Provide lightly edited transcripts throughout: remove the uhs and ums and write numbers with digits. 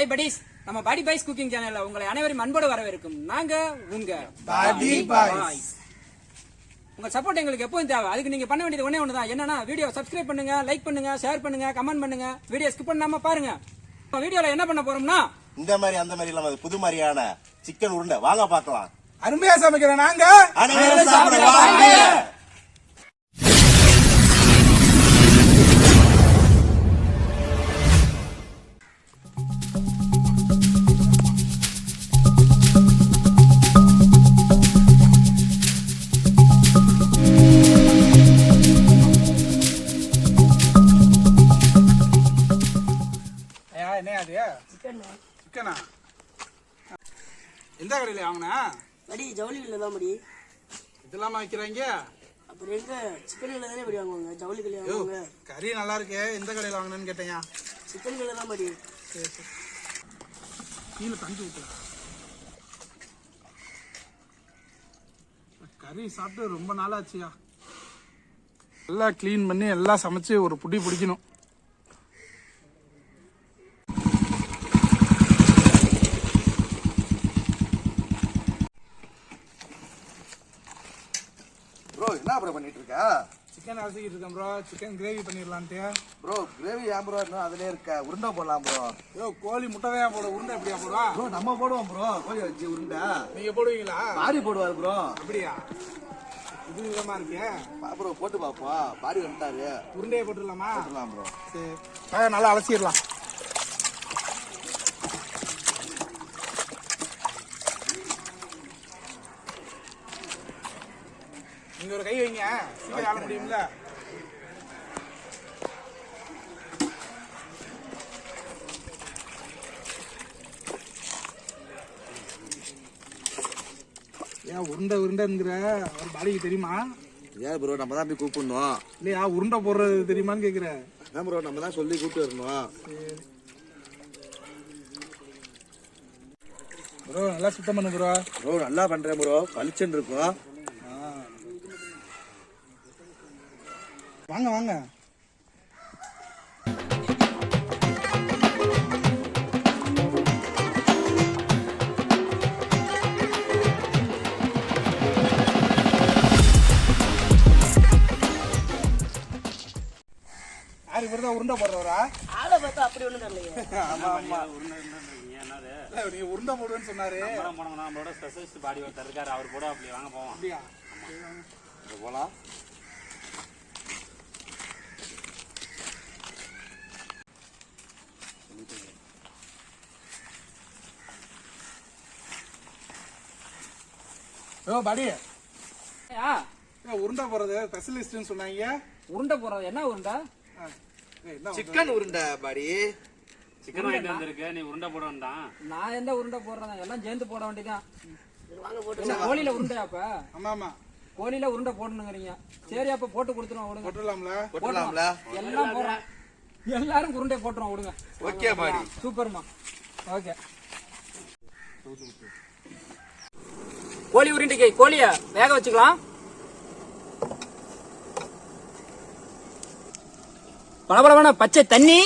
Hi buddies, நம்ம பாடி boys cooking சேனல்ல உங்களை அனைவரும் அன்போடு வரவேற்கும் நாங்க உங்க பாடி பாய்ஸ். உங்க சப்போர்ட் எங்களுக்கு எப்பவும் தேவை. அதுக்கு நீங்க பண்ண வேண்டியது ஒண்ணே ஒண்ணுதான். என்னன்னா வீடியோ சப்ஸ்கிரைப் பண்ணுங்க, லைக் பண்ணுங்க, ஷேர் பண்ணுங்க, கமெண்ட் பண்ணுங்க, வீடியோ ஸ்கிப் பண்ணாம பாருங்க. இப்ப வீடியோல என்ன பண்ண போறோம்னா இந்த மாதிரி அந்த மாதிரி இல்லாம புது மாதிரியான சிக்கன் உருண்டை வாங்க பார்க்கலாம். அருமையா சமைக்கிற நாங்க அனைவரும் சாப்பிட வாங்க. என்ன அது சிக்கனா? எந்த கடையில வாங்கினா? படி ஜவுளி கடையில தான் படி. இதெல்லாம் வைக்கிறாங்க. அப்புறம் எங்க சிக்கன் கடையில தானே படி வாங்குவாங்க, ஜவுளி கடையில வாங்குவாங்க. கறி நல்லா இருக்கு, எந்த கடையில வாங்கினேன்னு கேட்டேங்க. சிக்கன் கடையில தான் படி. கீழே தஞ்சு விட்டு கறி சாப்பிட்டு ரொம்ப நாளாச்சியா. எல்லாம் கிளீன் பண்ணி எல்லாம் சமைச்சு ஒரு புடி பிடிக்கணும். ப்ரோ என்ன ப்ரோ பண்ணிட்டு இருக்க? சிக்கன் அலசிக்கிட்டு இருக்கேன் ப்ரோ. சிக்கன் கிரேவி பண்ணிடலான்ட்டு. ப்ரோ கிரேவி ஏன் ப்ரோ இன்னும் அதுலயே இருக்க? உருண்டை போடலாம் ப்ரோ. யோ கோழி முட்டை தான் போட, உருண்டை எப்படியா போடுவா? ப்ரோ நம்ம போடுவோம் ப்ரோ கோழி வச்சு உருண்டை. நீங்க போடுவீங்களா? பாரி போடுவாரு ப்ரோ. அப்படியா? இது விதமா இருக்கே. ப்ரோ போட்டு பாப்போம். பாரி வந்துட்டாரு. உருண்டையை போட்டுடலாமா? போட்டுலாம் ப்ரோ. சரி நல்லா அலசிடலாம். நீங்க ஒரு கை வைங்க, சீக்கிரம் ஆள முடியும்ல. ஏன் உருண்டை உருண்டைங்கிற ஒரு பாடிக்கு தெரியுமா? ஏன் ப்ரோ நம்ம தான் போய் கூப்பிடணும். இல்லையா உருண்டை போடுறது தெரியுமான்னு கேக்குறேன். ஏன் ப்ரோ நம்ம தான் சொல்லி கூப்பிட்டு வரணும். ப்ரோ நல்லா சுத்தம் பண்ணு ப்ரோ. ப்ரோ நல்லா பண்றேன் ப்ரோ, பளிச்சுன்னு இருக்கும். வாங்க வாங்க. யார் இவர்தான் உருண்டை போடுறவரா? ஆளை பார்த்தா அப்படி ஒண்ணும் தெரியலையே. ஆமா ஆமா. நீங்க உருண்டை போடுவேன்னு சொன்னாரு. நம்மளோட ஸ்பெஷலிஸ்ட் பாடி ஒருத்தர் இருக்காரு, அவர் கூட அப்படி வாங்க போவோம். அப்படியா? போலாம். ஓ பாடி, ஆ, உருண்டை போறது ஸ்பெஷலிஸ்ட்னு சொன்னாங்க. உருண்டை போறது என்ன உருண்டை? சிக்கன் உருண்டை பாடி. சிக்கன் வாங்கிட்டு வந்திருக்கு, நீ உருண்டை போட வேண்டாம். நான் எந்த உருண்டை போடுறேன், எல்லாம் சேர்ந்து போட வேண்டியதான். வாங்க போட்டு என்ன கோழியில உருண்டையா? அப்ப ஆமா ஆமா கோழியில உருண்டை போடணுங்கிறீங்க. சரி அப்ப போட்டு கொடுத்துருவோம் விடுங்க. போட்டுடலாம்ல. போட்டுலாம்ல. எல்லாம் போடுறோம், எல்லாரும் உருண்டை போட்டுருவோம் விடுங்க. Okay body. சூப்பர்மா. ஓகே. கோழி உருண்டைக்கு கோழிய வேக வச்சுக்கலாம். பளபளவான பச்சை தண்ணி,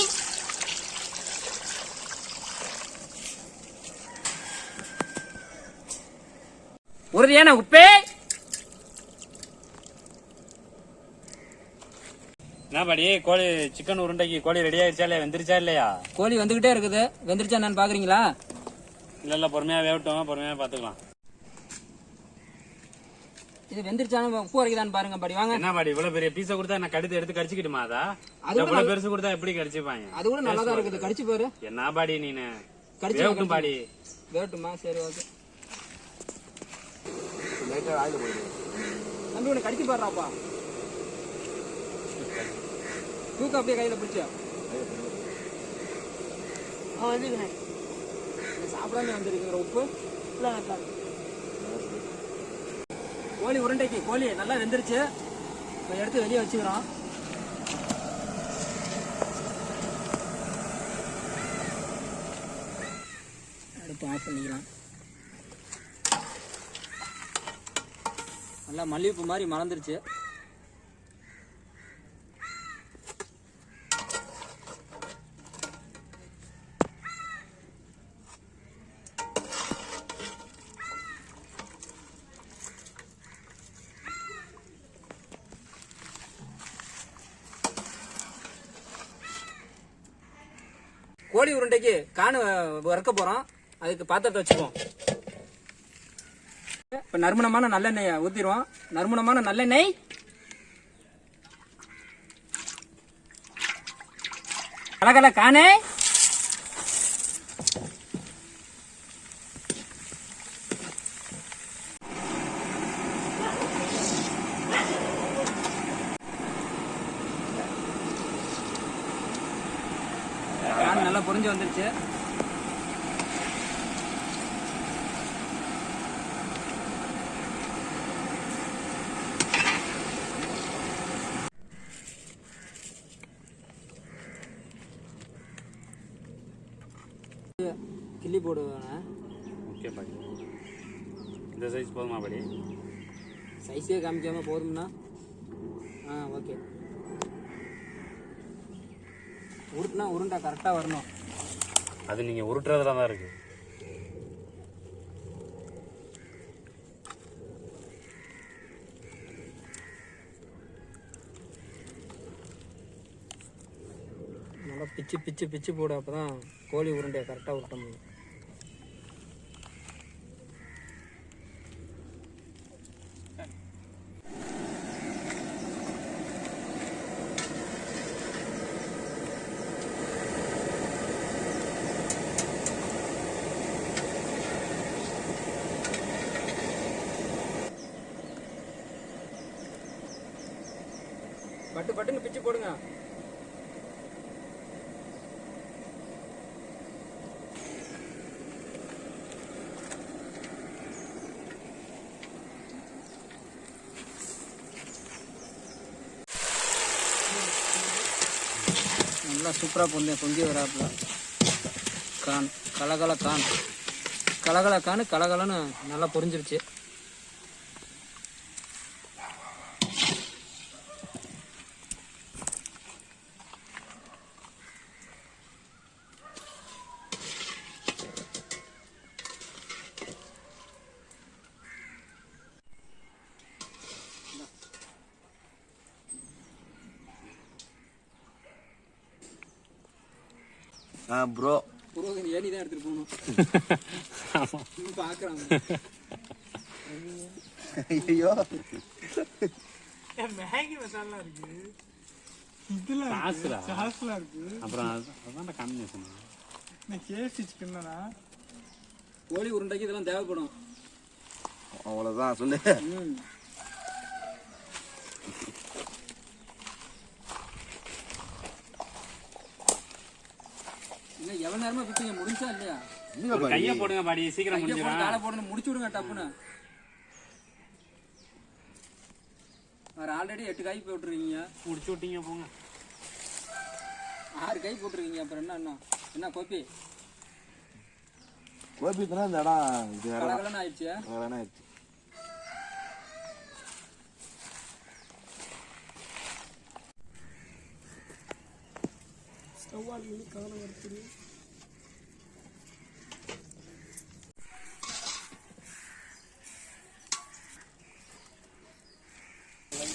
உறுதியான உப்பே, என்ன பாடி, கோழி சிக்கன் உருண்டைக்கு கோழி ரெடி ஆயிடுச்சா இல்லையா, வெந்துருச்சா இல்லையா? கோழி வந்துகிட்டே இருக்குது. வெந்துருச்சா என்னன்னு பாக்குறீங்களா? இல்ல பொறுமையா வேகட்டும், பொறுமையா பாத்துக்கலாம். இது வெந்துருச்சானு உப்பு வரைக்குதான்னு பாருங்க. படி வாங்க. என்ன பாடி இவ்வளவு பெரிய பீஸா கொடுத்தா என்ன கடித்து எடுத்து கடிச்சுக்கிட்டுமா? அதா அது இவ்வளவு பெருசு கொடுத்தா எப்படி கடிச்சுப்பாங்க? அது கூட நல்லாதான் இருக்குது. கடிச்சு பாரு. என்ன பாடி நீனு கடிச்சு வேகட்டும் பாடி. வேகட்டுமா? சரி ஓகே. லைட்டா ஆயில போடு. தம்பி உன்னை கடிச்சு பாடுறாப்பா. தூக்க அப்படியே கையில பிடிச்சா அவன் வந்துக்கிறேன். சாப்பிடாம வந்துருக்குற உப்பு. இல்லை நல்லா கோழி உருண்டைக்கு கோழி நல்லா வெந்துருச்சு. இப்போ எடுத்து வெளியே வச்சுக்கிறோம். அடுப்பு ஆஃப் பண்ணிக்கலாம். நல்லா மல்லிகைப்பூ மாதிரி மலர்ந்துருச்சு. கோழி உருண்டைக்கு காணு வறுக்க போறோம். அதுக்கு பாத்திரத்தை வச்சுக்குவோம். இப்ப நறுமணமான நல்லெண்ணெயை ஊத்திடுவோம். நறுமணமான நல்லெண்ணெய், கலகல காணே, கான் நல்லா பொரிஞ்சு வந்துருச்சு. கிள்ளி போடுவேன். ஓகே பாடி, இந்த சைஸ் போதுமா பாடி? சைஸே காமிக்காம போதும்னா ஓகே. உருட்டுனா உருண்டை கரெக்டா வரணும். அது நீங்க உருட்டுறதுல தான் இருக்கு. நல்லா பிச்சு பிச்சு பிச்சு போடு. அப்பதான் கோழி உருண்டையை கரெக்டா உருட்ட முடியும். பட்டு பட்டுன்னு பிச்சு போடுங்க. நல்லா சூப்பரா பொங்கி வராப்புல. கான் கலகல கான் கலகல கான் கலகலன்னு நல்லா பொரிஞ்சிருச்சு. ப்ரோ புரோகின் ஏனி தான் எடுத்துட்டு போகணும். பாக்குறாங்க. ஐயோ மேகி மசாலா இருக்கு, இதுல சாஸ்ல இருக்கு. அப்புறம் அதான் காம்பினேஷன். நான் கேசி சிக்கன்னா கோழி உருண்டைக்கு இதெல்லாம் தேவைப்படும். அவ்வளவுதான் சொல்லு. எவ்வளவு நேரமா பிடிங்க, முடிஞ்சா இல்லையா? கையை போடுங்க பாடி, சீக்கிரம் முடிஞ்சிடும். காலை போடணும், முடிச்சு விடுங்க டப்புன்னு. வேற ஆல்ரெடி 8 காய் போட்டுருக்கீங்க. முடிச்சு விட்டீங்க போங்க. 6 காய் போட்டுருக்கீங்க. அப்புறம் என்ன கோபி கோபித்தனா இந்த இடம் இது கலகலன்னு ஆயிடுச்சு. ஆயிடுச்சு.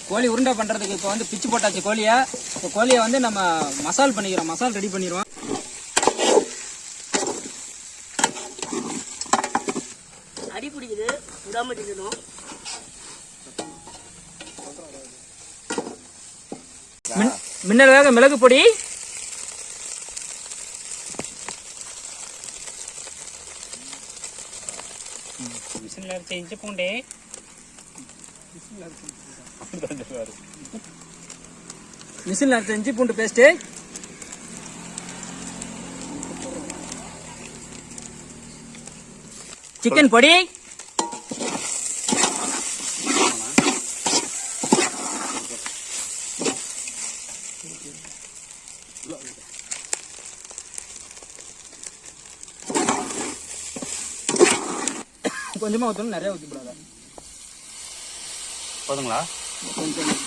கோழி உருண்டை பண்றதுக்கு இப்போ வந்து பிச்சு போட்டாச்சு கோழியை. இப்போ கோழியை வந்து நம்ம மசால் பண்ணிக்கிறோம். மசால் ரெடி பண்ணிடுவோம். அடி பிடிக்குது, விடாம திங்கணும். மின்னல் வேக மிளகு பொடி, மிஷின்ல அரைச்ச இஞ்சி பூண்டு, மிஷின்ல அரைச்ச இஞ்சி பூண்டு பேஸ்ட், சிக்கன் பொடி, கொஞ்சமா ஊற்றணும், நிறைய ஊற்றிக்கூடாது. போதுங்களா? கொஞ்சம்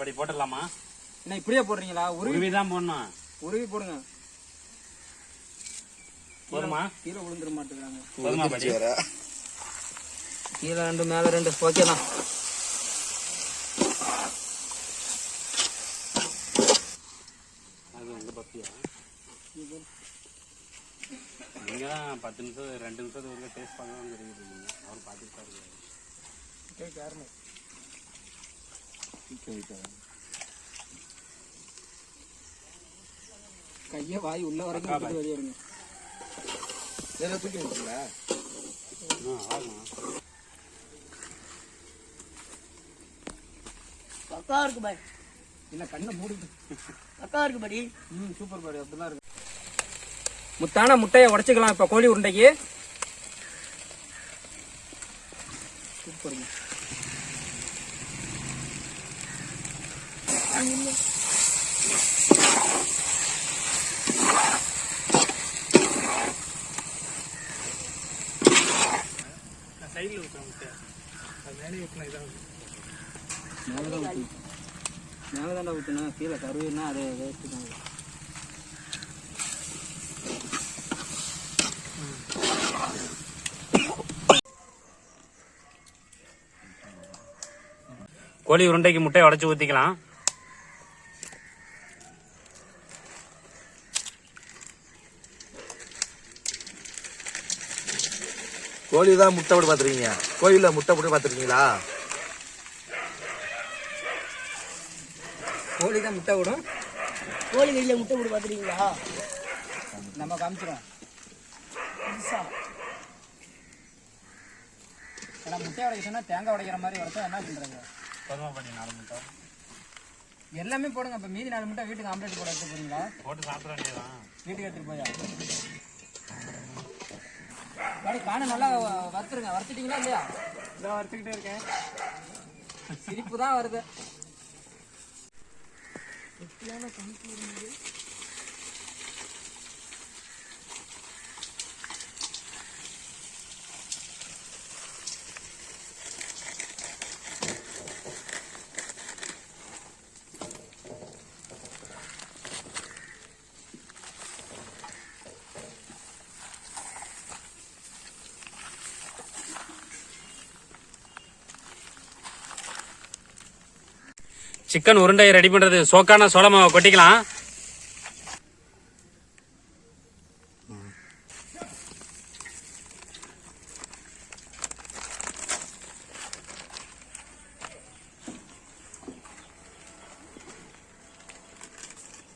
படி போட்டுடலாமா? என்ன இப்படியே போடுறீங்களா? உருவி தான் போடணும். உருவி போடுங்க. போதுமா? கீழே விழுந்துட மாட்டேங்கிறாங்க. போதுமா படி? கீழே 2 மேல 2 ஓகே தான். அது உங்க பப்பியா? நீங்க தான் 10 நிமிஷம் 2 நிமிஷத்துக்கு ஒரு டேஸ்ட் பண்ணலாம்னு தெரியுது. அவர் பார்த்துட்டு பாருங்க. கைய வாய் உள்ள வரைக்கும் வெளியே இருங்க. தூக்கி வச்சுங்களா? பக்கா இருக்கு பாய். இல்ல கண்ணை மூடிட்டு. பக்கா இருக்கு படி. சூப்பர் பாடி. அப்படிதான் இருக்கு. முத்தான முட்டையை உடைச்சுக்கலாம் இப்ப கோழி உருண்டைக்கு. சூப்பர். சைடில் ஊற்ற முட்டை அது மேலே ஊற்றினா இதான் மேலே தாண்டா ஊற்றணும். கீழே கருவினா அதை வேஸ்ட்டு தான். கோழி உருண்டைக்கு முட்டையை உடைச்சு ஊத்திக்கலாம். கோழி தான் முட்டை போட்டு பார்த்துருக்கீங்க? கோழியில முட்டை போட்டு பார்த்துருக்கீங்களா? கோழி தான் முட்டை விடும். கோழி கையில முட்டை போட்டு பாத்துறீங்களா? நம்ம காமிச்சிடும். ஏன்னா முட்டை உடைக்க சொன்னா தேங்காய் உடைக்கிற மாதிரி உடைச்சா என்ன பண்றாங்க? போதுமா பண்ணி 4 முட்டை எல்லாமே போடுங்க. இப்ப மீதி 4 முட்டை வீட்டுக்கு ஆம்லேட் போட எடுத்து போறீங்களா? போட்டு சாப்பிட வேண்டியதான். வீட்டுக்கு எடுத்துட்டு போயா? காண நல்லா வறுத்துருங்க. வறுத்துட்டீங்களா இல்லையா? இதான் வறுத்துக்கிட்டே இருக்கேன். சிரிப்பு தான் வருது. சிக்கன் உருண்டையை ரெடி பண்றது சோக்கான சோள மாவை கொட்டிக்கலாம்.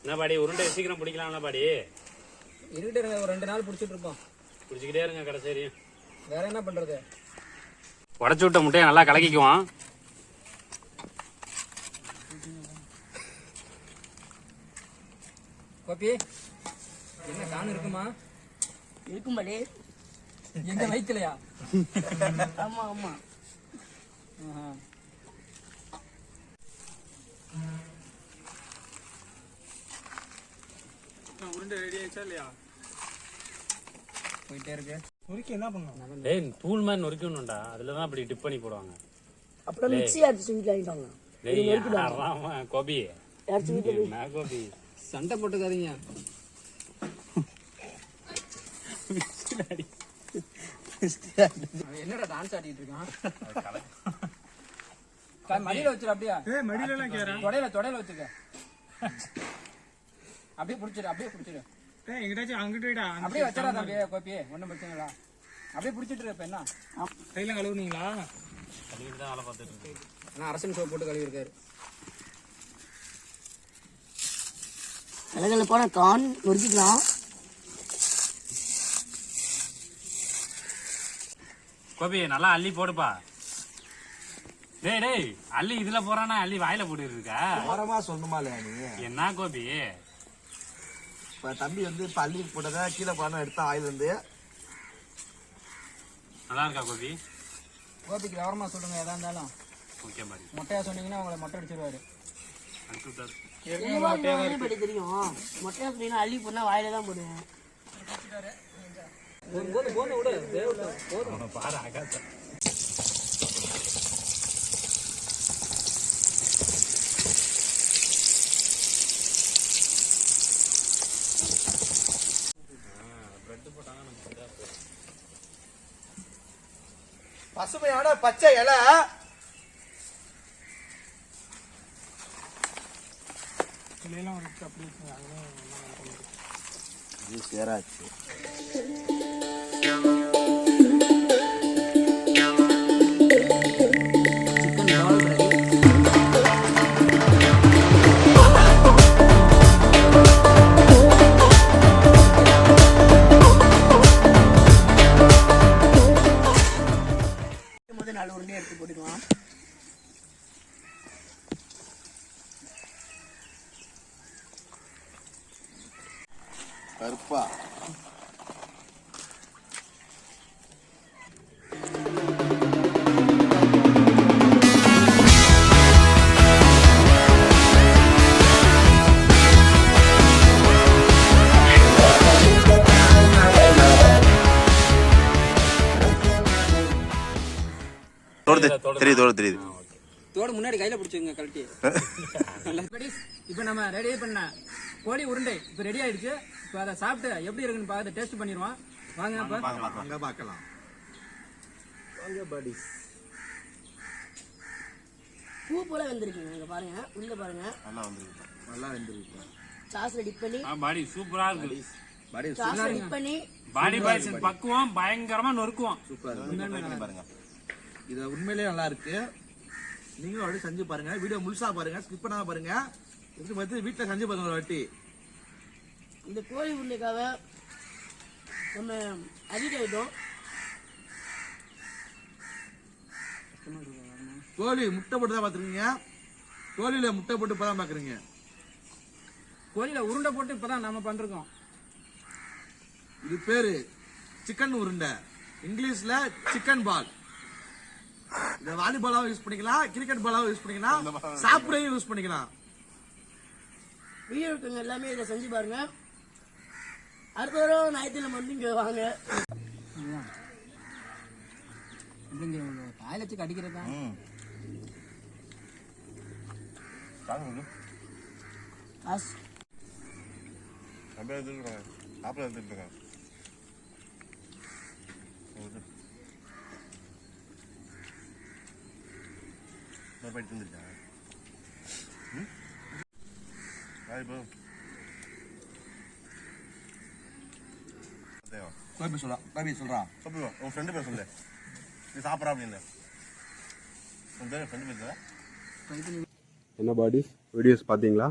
என்ன பாடி உருண்டை சீக்கிரம் பிடிக்கலாம்ல பாடி? இருக்கிட்டே இருங்க. ஒரு 2 நாள் பிடிச்சிட்டு இருப்போம். பிடிச்சிக்கிட்டே இருங்க கடைசேரி. வேற என்ன பண்றது? உடைச்சு விட்ட முட்டையை நல்லா கலக்கிக்குவோம். கோபி என்ன காணு இருக்குமா? இருக்கும் படி. எங்க வைக்கலையா? ஆமா ஆமா. உருண்டை ரெடி ஆயிடுச்சா இல்லையா? போயிட்டே இருக்கு. நுறுக்கி என்ன பண்ணுவோம்? டேய் தூள் மாதிரி நொறுக்கணும்டா. அதுலதான் அப்படி டிப் பண்ணி போடுவாங்க. அப்புறம் மிக்ஸி அடிச்சு வீட்டுல வாங்கிட்டாங்க. டேய் ஆறாம கோபி. அடிச்சு வீட்டுல என்ன கோபி? சண்டை போட்டுக்காதீங்க. என்னடா டான்ஸ் ஆடிட்டு இருக்கான்? மடியில வச்சிரு. அப்படியா? மடியில எல்லாம் கேறா? தொடையில வச்சுக்க. அப்படியே புடிச்சிரு. அப்படியே புடிச்சிரு. எங்கிட்டாச்சும் அங்கிட்டு விடா. அப்படியே வச்சிடா தம்பி. கோபி ஒன்னும் பிரச்சனை இல்ல. அப்படியே புடிச்சிட்டு இருப்ப. என்ன கையில கழுவுனீங்களா? கழுவிட்டு தான் வேலை பார்த்துட்டு இருக்கு. ஆனா அரசன் சோப் போட்டு கழுவி இருக்காரு. கலகல போன கான் நொறுக்கிக்கலாம். கோபி நல்லா அள்ளி போடுப்பா. டேய் டேய் அள்ளி இதுல போறானா அள்ளி வாயில போட்டு இருக்கா? ஓரமா சொல்லணுமா இல்லையா நீ? என்ன கோபி? இப்ப தம்பி வந்து இப்ப அள்ளி போட்டதை கீழே போனா எடுத்தா ஆயில் வந்து நல்லா இருக்கா கோபி? கோபிக்கு விவரமா சொல்லுங்க. எதா இருந்தாலும் ஓகே மாதிரி மொட்டையா சொன்னீங்கன்னா உங்களை மொட்டை அடிச்சிருவாரு. அனுப்பி விட்டாரு. படி தெரியும். மொட்டையா சொன்னீங்கன்னா அள்ளி போனா வாயில தான் போடுவேன். போதும் விடு. போதும். பாரு ஆகாச. பசுமையான பச்சை இலை இலையெல்லாம் இருக்கு அப்படி இருக்கு அதெல்லாம் இது சேராச்சு சிக்கன் பால் ரெடி. முதல் 4 உருண்டை எடுத்து போட்டுக்கலாம். கருப்பா தெரியுது தோடு முன்னாடி கையில பிடிச்சுங்க கழட்டி இப்போ நம்ம ரெடி பண்ண கோழி உருண்டை இப்போ ரெடி ஆயிடுச்சு. இப்போ அதை சாப்பிட்டு எப்படி இருக்குன்னு பார்த்து டேஸ்ட் பண்ணிடுவோம். வாங்க அப்ப அங்க பார்க்கலாம் வாங்க buddies. பூ போல வெந்திருக்குங்க. இங்க பாருங்க, உள்ள பாருங்க. நல்லா வெந்திருக்கு சாஸ்ல டிப் பண்ணி பாடி சூப்பரா இருக்கு. சாஸ்ல டிப் பண்ணி பாடி பாய்ஸ் பக்குவம் பயங்கரமா நொறுக்குவோம். சூப்பர் இது உண்மையிலேயே நல்லா இருக்கு. நீங்களும் அப்படியே செஞ்சு பாருங்க. வீடியோ முழுசா பாருங்க, ஸ்கிப் பண்ணாம பாருங்க. இதுக்கு பார்த்து வீட்டுல செஞ்சு பாருங்க ஒரு வாட்டி. இந்த கோழி உருண்டைக்காக நம்ம அடிக்ட் ஆயிட்டோம். கோழி முட்டை போட்டு தான் பாத்துருக்கீங்க. கோழியில முட்டை போட்டு இப்பதான் பாக்குறீங்க. கோழியில உருண்டை போட்டு இப்பதான் நம்ம பண்றோம். இது பேரு சிக்கன் உருண்டை, இங்கிலீஷ்ல சிக்கன் பால். இத வாலிபாலாவும் யூஸ் பண்ணிக்கலாம், கிரிக்கெட் பாலாவும் யூஸ் பண்ணிக்கலாம், சாப்பிடையும் யூஸ் பண்ணிக்கலாம். வீடியோ இருக்கவங்க எல்லாமே இதை செஞ்சு பாருங்க. அடுத்த தடவை ஞாயிற்றுக்கிழமை வந்து இங்க வாங்க. காயில வச்சு கடிக்கிறதா காசு சொல்றான் உன் ஃப்ரெண்டு பேர் சொல்லு, நீ சாப்பிட்றா அப்படின்னு. உன் பேர் ஃப்ரெண்டு பேர் என்ன பாடிஸ் வீடியோஸ் பார்த்தீங்களா?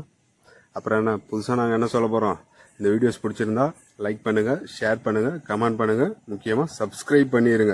அப்புறம் என்ன புதுசாக நாங்கள் என்ன சொல்ல போகிறோம்? இந்த வீடியோஸ் பிடிச்சிருந்தா லைக் பண்ணுங்கள், ஷேர் பண்ணுங்கள், கமெண்ட் பண்ணுங்கள், முக்கியமாக சப்ஸ்கிரைப் பண்ணிடுங்க.